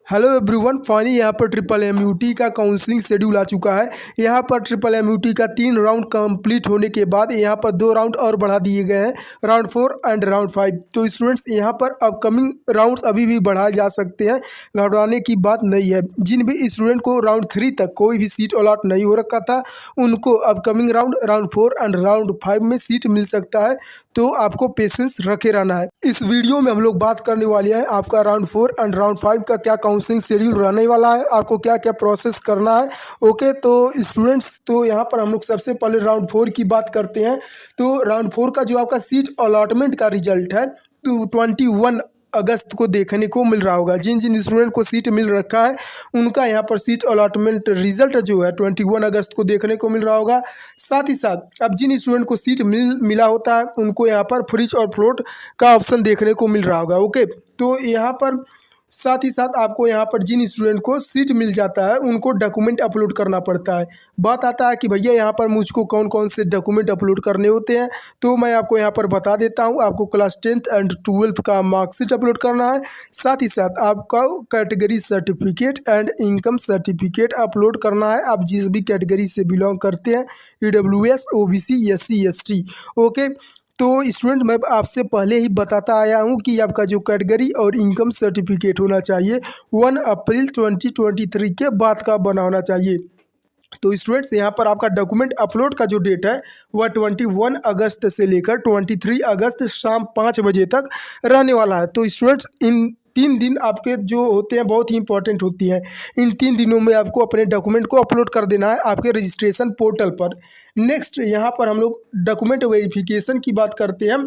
Hello everyone, finally यहाँ पर triple एमयूटी का काउंसलिंग शेड्यूल आ चुका है। यहाँ पर ट्रिपल एमयूटी का 3 राउंड कंप्लीट होने के बाद यहाँ पर 2 राउंड और बढ़ा दिए गए हैं, राउंड 4 एंड राउंड 5। तो स्टूडेंट्स यहाँ पर अपकमिंग राउंड्स अभी भी बढ़ाए जा सकते हैं, घबराने की बात नहीं है। जिन भी स्टूडेंट को राउंड 3 तक कोई भी सीट अलॉट नहीं हो रखा था, उनको अपकमिंग राउंड 4 एंड राउंड 5 में सीट मिल सकता है। तो आपको पेशेंस रखे रहना है। इस वीडियो में हम लोग बात करने वाले हैं आपका राउंड 4 एंड राउंड 5 का क्या काउंसलिंग शेड्यूल रहने वाला है, आपको क्या क्या प्रोसेस करना है। ओके, तो स्टूडेंट्स, तो यहाँ पर हम लोग सबसे पहले राउंड 4 की बात करते हैं। तो राउंड 4 का जो आपका सीट अलॉटमेंट का रिजल्ट है, तो 21 अगस्त को देखने को मिल रहा होगा। जिन जिन स्टूडेंट को सीट मिल रखा है, उनका यहाँ पर सीट अलॉटमेंट रिजल्ट जो है 21 अगस्त को देखने को मिल रहा होगा। साथ ही साथ अब जिन स्टूडेंट को सीट मिला होता है, उनको यहाँ पर फ्रिज और फ्लोट का ऑप्शन देखने को मिल रहा होगा। ओके, तो यहाँ पर साथ ही साथ आपको यहाँ पर जिन स्टूडेंट को सीट मिल जाता है, उनको डॉक्यूमेंट अपलोड करना पड़ता है। बात आता है कि भैया यहाँ पर मुझको कौन कौन से डॉक्यूमेंट अपलोड करने होते हैं, तो मैं आपको यहाँ पर बता देता हूँ। आपको क्लास 10th एंड 12th का मार्कशीट अपलोड करना है। साथ ही साथ आपका category certificate and income certificate upload करना है। आप जिस भी कैटेगरी से बिलोंग करते हैं, EWS, OBC, SC, ST। Okay, तो स्टूडेंट, मैं आपसे पहले ही बताता आया हूं कि आपका जो कैटेगरी और इनकम सर्टिफिकेट होना चाहिए 1 अप्रैल 2023 के बाद का बना होना चाहिए। तो स्टूडेंट्स, यहाँ पर आपका डॉक्यूमेंट अपलोड का जो डेट है वह 21 अगस्त से लेकर 23 अगस्त शाम 5 बजे तक रहने वाला है। तो स्टूडेंट्स, इन 3 दिन आपके जो होते हैं बहुत ही इंपॉर्टेंट होती है। इन 3 दिनों में आपको अपने डॉक्यूमेंट को अपलोड कर देना है आपके रजिस्ट्रेशन पोर्टल पर। नेक्स्ट, यहाँ पर हम लोग डॉक्यूमेंट वेरिफिकेशन की बात करते हैं।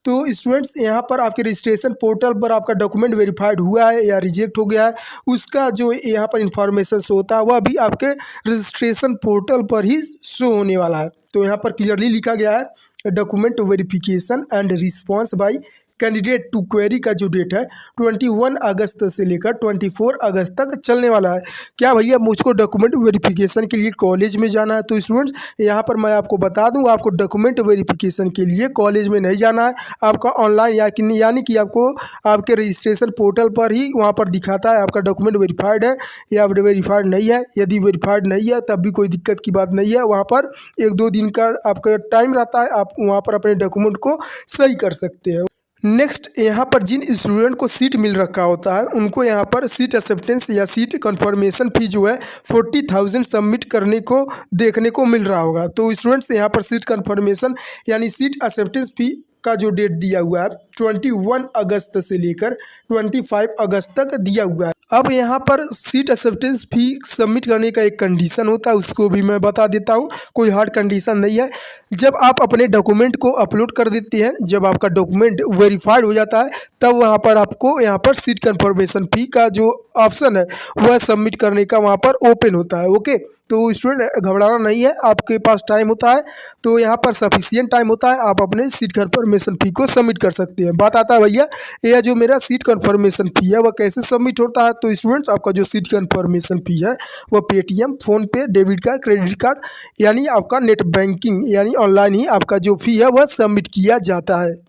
तो स्टूडेंट्स, यहाँ पर आपके रजिस्ट्रेशन पोर्टल पर आपका डॉक्यूमेंट वेरीफाइड हुआ है या रिजेक्ट हो गया है, उसका जो यहाँ पर इंफॉर्मेशन शो होता है, वह भी आपके रजिस्ट्रेशन पोर्टल पर ही शो होने वाला है। तो यहाँ पर क्लियरली लिखा गया है, document verification and response by candidate to query का जो डेट है 21 अगस्त से लेकर 24 अगस्त तक चलने वाला है। क्या भैया मुझको डॉक्यूमेंट वेरिफिकेशन के लिए कॉलेज में जाना है? तो स्टूडेंट्स, यहाँ पर मैं आपको बता दूं, आपको डॉक्यूमेंट वेरिफिकेशन के लिए कॉलेज में नहीं जाना है। आपका ऑनलाइन यानी कि आपको आपके रजिस्ट्रेशन पोर्टल पर ही वहाँ पर दिखाता है आपका डॉक्यूमेंट वेरीफाइड है या वेरीफाइड नहीं है। यदि वेरीफाइड नहीं है तब भी कोई दिक्कत की बात नहीं है। वहाँ पर 1-2 दिन का आपका टाइम रहता है, आप वहाँ पर अपने डॉक्यूमेंट को सही कर सकते हैं। नेक्स्ट, यहाँ पर जिन स्टूडेंट को सीट मिल रखा होता है, उनको यहाँ पर सीट एक्सेप्टेंस या सीट कंफर्मेशन फी जो है 40,000 सबमिट करने को देखने को मिल रहा होगा। तो स्टूडेंट्स, यहाँ पर सीट कंफर्मेशन यानी सीट एक्सेप्टेंस फी का जो डेट दिया हुआ है 21 अगस्त से लेकर 25 अगस्त तक दिया हुआ है। अब यहाँ पर सीट एक्सेप्टेंस फी सबमिट करने का एक कंडीशन होता है, उसको भी मैं बता देता हूँ। कोई हार्ड कंडीशन नहीं है। जब आप अपने डॉक्यूमेंट को अपलोड कर देते हैं, जब आपका डॉक्यूमेंट वेरीफाइड हो जाता है, तब वहाँ पर आपको यहाँ पर सीट कंफर्मेशन फी का जो ऑप्शन है वह सबमिट करने का वहाँ पर ओपन होता है। ओके, तो स्टूडेंट घबराना नहीं है, आपके पास टाइम होता है, तो यहाँ पर सफिशिएंट टाइम होता है, आप अपने सीट कंफर्मेशन फी को सबमिट कर सकते हैं। बात आता है भैया, यह जो मेरा सीट कंफर्मेशन फी है वह कैसे सबमिट होता है? तो स्टूडेंट्स, आपका जो सीट कंफर्मेशन फी है वह Paytm, PhonePe, debit card, credit card यानी आपका नेट बैंकिंग यानी ऑनलाइन ही आपका जो फी है वह सबमिट किया जाता है।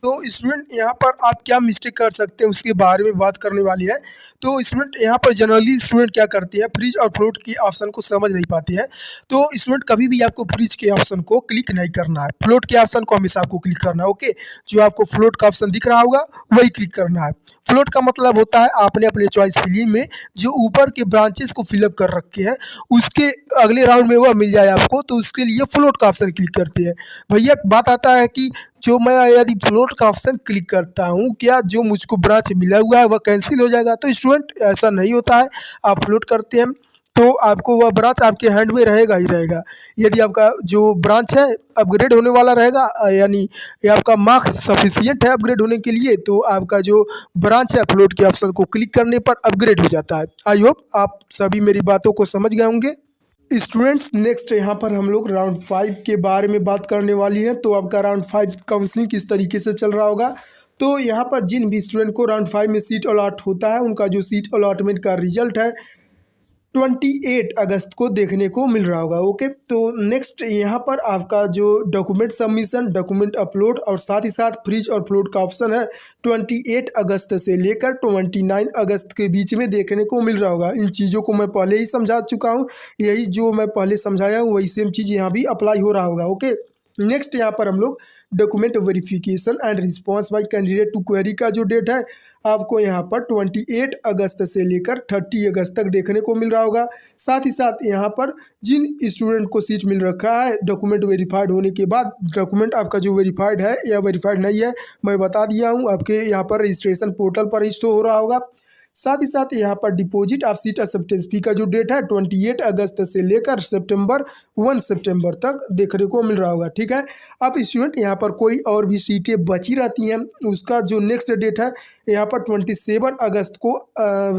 तो स्टूडेंट, यहाँ पर आप क्या मिस्टेक कर सकते हैं उसके बारे में बात करने वाली है। तो स्टूडेंट, यहाँ पर जनरली स्टूडेंट क्या करते हैं, फ्रीज और फ्लोट के ऑप्शन को समझ नहीं पाते हैं। तो स्टूडेंट, कभी भी आपको फ्रीज के ऑप्शन को क्लिक नहीं करना है, फ्लोट के ऑप्शन को हमेशा आपको क्लिक करना है। ओके, जो आपको फ्लोट का ऑप्शन दिख रहा होगा वही क्लिक करना है। फ्लोट का मतलब होता है आपने अपने चॉइस फिलिंग में जो ऊपर के ब्रांचेस को फिलअप कर रखे हैं, उसके अगले राउंड में वह मिल जाए आपको, तो उसके लिए फ्लोट का ऑप्शन क्लिक करते हैं। भैया बात आता है कि जो मैं यदि फ्लोट का ऑप्शन क्लिक करता हूँ, क्या जो मुझको ब्रांच मिला हुआ है वह कैंसिल हो जाएगा? तो स्टूडेंट, ऐसा नहीं होता है। आप फ्लोट करते हैं तो आपको वह ब्रांच आपके हैंड में रहेगा ही रहेगा। यदि आपका जो ब्रांच है अपग्रेड होने वाला रहेगा, यानी ये आपका मार्क्स सफिशिएंट है अपग्रेड होने के लिए, तो आपका जो ब्रांच है फ्लोट के ऑप्शन को क्लिक करने पर अपग्रेड हो जाता है। आई होप आप सभी मेरी बातों को समझ गए होंगे। स्टूडेंट्स, नेक्स्ट यहाँ पर हम लोग राउंड 5 के बारे में बात करने वाली है। तो आपका राउंड 5 काउंसलिंग किस तरीके से चल रहा होगा। तो यहाँ पर जिन भी स्टूडेंट को राउंड 5 में सीट अलॉट होता है, उनका जो सीट अलॉटमेंट का रिजल्ट है 28 अगस्त को देखने को मिल रहा होगा। ओके, तो नेक्स्ट यहाँ पर आपका जो डॉक्यूमेंट सबमिशन, डॉक्यूमेंट अपलोड और साथ ही साथ फ्रीज और फ्लोट का ऑप्शन है 28 अगस्त से लेकर 29 अगस्त के बीच में देखने को मिल रहा होगा। इन चीज़ों को मैं पहले ही समझा चुका हूँ, यही जो मैं पहले समझाया हूँ वही सेम चीज़ यहाँ भी अप्लाई हो रहा होगा। ओके, नेक्स्ट यहाँ पर हम लोग document verification and response by candidate to query का जो डेट है आपको यहाँ पर 28 अगस्त से लेकर 30 अगस्त तक देखने को मिल रहा होगा। साथ ही साथ यहाँ पर जिन स्टूडेंट को सीट मिल रखा है डॉक्यूमेंट वेरीफाइड होने के बाद, डॉक्यूमेंट आपका जो वेरीफाइड है या वेरीफाइड नहीं है मैं बता दिया हूँ, आपके यहाँ पर रजिस्ट्रेशन पोर्टल पर ही शो हो रहा होगा। साथ ही साथ यहाँ पर डिपॉजिट ऑफ सीट एक्सेप्टेंस फी का जो डेट है 28 अगस्त से लेकर 1 सितंबर तक देखने को मिल रहा होगा। ठीक है, अब स्टूडेंट यहाँ पर कोई और भी सीटें बची रहती हैं उसका जो नेक्स्ट डेट है यहाँ पर 27 अगस्त को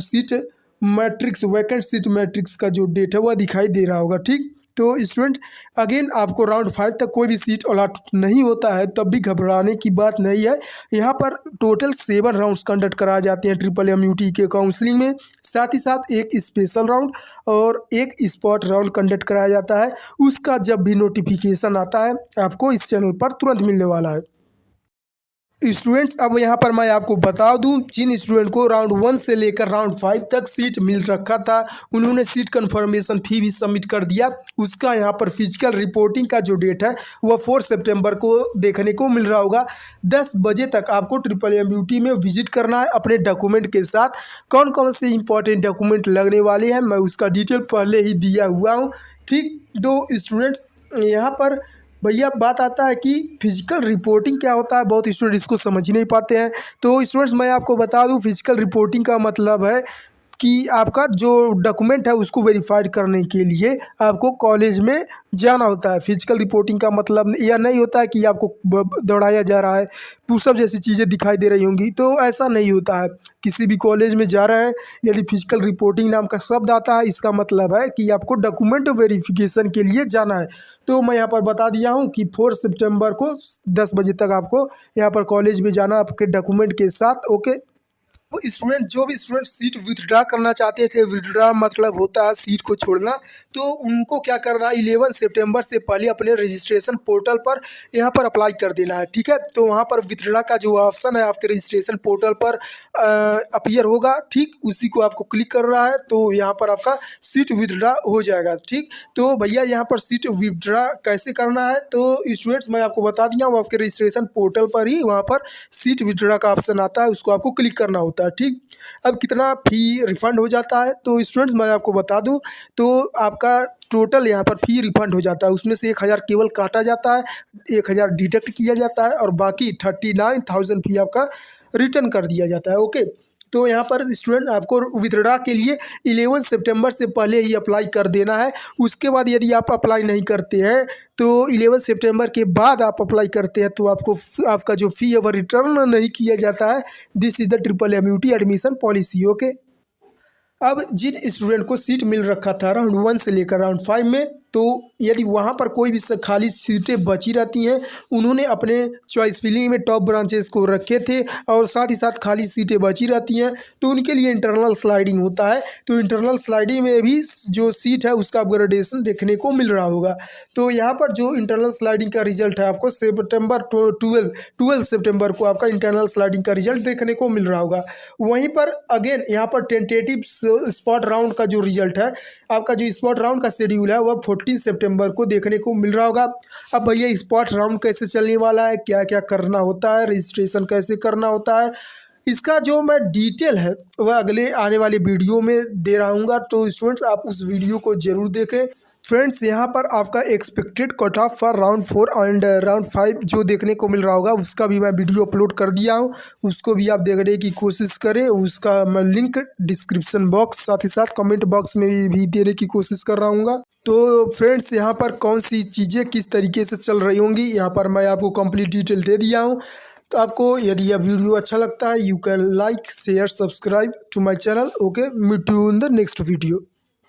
seat matrix, vacant seat matrix का जो डेट है वह दिखाई दे रहा होगा। ठीक, तो स्टूडेंट अगेन आपको राउंड 5 तक कोई भी सीट अलॉट नहीं होता है तब भी घबराने की बात नहीं है। यहाँ पर टोटल 7 राउंड्स कंडक्ट कराए जाते हैं MMUT के काउंसलिंग में। साथ ही साथ एक स्पेशल राउंड और एक स्पॉट राउंड कंडक्ट कराया जाता है। उसका जब भी नोटिफिकेशन आता है आपको इस चैनल पर तुरंत मिलने वाला है। स्टूडेंट्स अब यहाँ पर मैं आपको बता दूं, जिन स्टूडेंट को राउंड 1 से लेकर राउंड 5 तक सीट मिल रखा था उन्होंने सीट कंफर्मेशन फी भी सबमिट कर दिया। उसका यहाँ पर फिजिकल रिपोर्टिंग का जो डेट है वह 4 सितंबर को देखने को मिल रहा होगा। 10 बजे तक आपको MMUT में विजिट करना है अपने डॉक्यूमेंट के साथ। कौन कौन से इंपॉर्टेंट डॉक्यूमेंट लगने वाले हैं मैं उसका डिटेल पहले ही दिया हुआ हूँ। ठीक, तो स्टूडेंट्स यहाँ पर भैया बात आता है कि फिजिकल रिपोर्टिंग क्या होता है, बहुत स्टूडेंट इसको समझ ही नहीं पाते हैं। तो स्टूडेंट्स मैं आपको बता दूं फिजिकल रिपोर्टिंग का मतलब है कि आपका जो डॉक्यूमेंट है उसको वेरीफाइड करने के लिए आपको कॉलेज में जाना होता है। फिजिकल रिपोर्टिंग का मतलब यह नहीं होता है कि आपको दौड़ाया जा रहा है, पुशअप जैसी चीज़ें दिखाई दे रही होंगी, तो ऐसा नहीं होता है। किसी भी कॉलेज में जा रहे हैं यदि फिजिकल रिपोर्टिंग नाम का शब्द आता है इसका मतलब है कि आपको डॉक्यूमेंट वेरिफिकेशन के लिए जाना है। तो मैं यहाँ पर बता दिया हूँ कि 4 सितंबर को 10 बजे तक आपको यहाँ पर कॉलेज में जाना आपके डॉक्यूमेंट के साथ। ओके, तो स्टूडेंट जो भी स्टूडेंट सीट विथड्रा करना चाहते थे, विथड्रा मतलब होता है सीट को छोड़ना, तो उनको क्या करना है 11 सितंबर से पहले अपने रजिस्ट्रेशन पोर्टल पर यहाँ पर अप्लाई कर देना है। ठीक है, तो वहाँ पर विथड्रा का जो ऑप्शन है आपके रजिस्ट्रेशन पोर्टल पर अपीयर होगा। ठीक, उसी को आपको क्लिक करना है तो यहाँ पर आपका सीट विथड्रा हो जाएगा। ठीक, तो भैया यहाँ पर सीट विथड्रा कैसे करना है तो स्टूडेंट्स मैं आपको बता दिया हूँ, आपके रजिस्ट्रेशन पोर्टल पर ही वहाँ पर सीट विथड्रा का ऑप्शन आता है, उसको आपको क्लिक करना होता है। ठीक, अब कितना फ़ी रिफ़ंड हो जाता है तो स्टूडेंट्स मैं आपको बता दूं, तो आपका टोटल यहाँ पर फ़ी रिफ़ंड हो जाता है, उसमें से 1000 केवल काटा जाता है, 1000 डिडक्ट किया जाता है और बाकी 39,000 फ़ी आपका रिटर्न कर दिया जाता है। ओके, तो यहाँ पर स्टूडेंट आपको विथड्रा के लिए 11 सितंबर से पहले ही अप्लाई कर देना है। उसके बाद यदि आप अप्लाई नहीं करते हैं तो 11 सितंबर के बाद आप अप्लाई करते हैं तो आपको आपका जो फ़ी है वह रिटर्न नहीं किया जाता है। This is the MMUT admission policy. Okay, अब जिन स्टूडेंट को सीट मिल रखा था राउंड 1 से लेकर राउंड 5 में, तो यदि वहाँ पर कोई भी खाली सीटें बची रहती हैं उन्होंने अपने चॉइस फिलिंग में टॉप ब्रांचेस को रखे थे और साथ ही साथ खाली सीटें बची रहती हैं तो उनके लिए इंटरनल स्लाइडिंग होता है। तो इंटरनल स्लाइडिंग में भी जो सीट है उसका अपग्रेडेशन देखने को मिल रहा होगा। तो यहाँ पर जो इंटरनल स्लाइडिंग का रिजल्ट है आपको 12 सितंबर को आपका इंटरनल स्लाइडिंग का रिजल्ट देखने को मिल रहा होगा। वहीं पर अगेन यहाँ पर टेंटेटिव स्पॉट राउंड का जो रिजल्ट है, आपका जो स्पॉट राउंड का शेड्यूल है वह 14 सितंबर को देखने को मिल रहा होगा। अब भैया स्पॉट राउंड कैसे चलने वाला है, क्या क्या करना होता है, रजिस्ट्रेशन कैसे करना होता है, इसका जो मैं डिटेल है वह अगले आने वाले वीडियो में दे रहा हूँ। तो स्टूडेंट्स आप उस वीडियो को जरूर देखें। फ्रेंड्स यहाँ पर आपका expected cut off for round 4 and round 5 जो देखने को मिल रहा होगा उसका भी मैं वीडियो अपलोड कर दिया हूँ, उसको भी आप देखने की कोशिश करें। उसका मैं लिंक डिस्क्रिप्शन बॉक्स साथ ही साथ कमेंट बॉक्स में भी देने की कोशिश कर रहा हूँ। तो फ्रेंड्स यहाँ पर कौन सी चीज़ें किस तरीके से चल रही होंगी यहाँ पर मैं आपको कंप्लीट डिटेल दे दिया हूँ। तो आपको यदि यह वीडियो अच्छा लगता है you can like share subscribe to my channel. Okay, meet you in the next video.